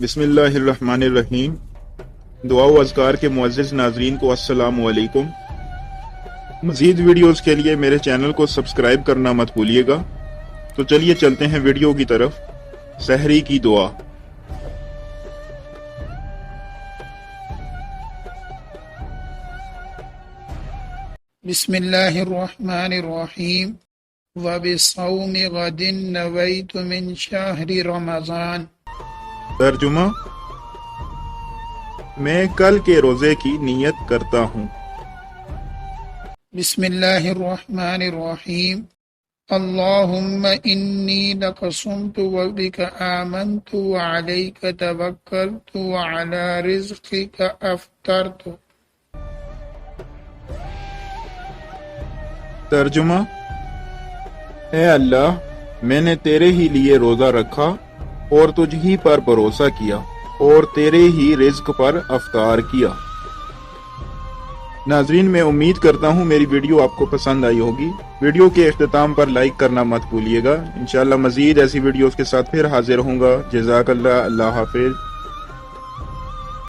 بسم اللہ الرحمن الرحیم۔ دعا و اذکار کے معزز ناظرین کو السلام علیکم۔ مزید ویڈیوز کے لیے میرے چینل کو سبسکرائب کرنا مت بھولیے گا۔ تو چلیے چلتے ہیں ویڈیو کی طرف۔ سحری کی دعا۔ بسم اللہ الرحمن الرحیم وبصوم غد نویت من شہر رمضان۔ ترجمہ: میں کل کے روزے کی نیت کرتا ہوں۔ بسم اللہ الرحمن الرحیم اللہم انی لک صمت وبک آمنت وعلیک توکلت وعلی رزقک افطرت۔ ترجمہ: اے اللہ، میں نے تیرے ہی لیے روزہ رکھا اور تجھ ہی پر بھروسہ کیا اور تیرے ہی رزق پر افطار کیا۔ ناظرین، میں امید کرتا ہوں میری ویڈیو آپ کو پسند آئی ہوگی۔ ویڈیو کے اختتام پر لائک کرنا مت بھولیے گا۔ انشاءاللہ مزید ایسی ویڈیوز کے ساتھ پھر حاضر ہوں گا۔ جزاک اللہ، اللہ حافظ۔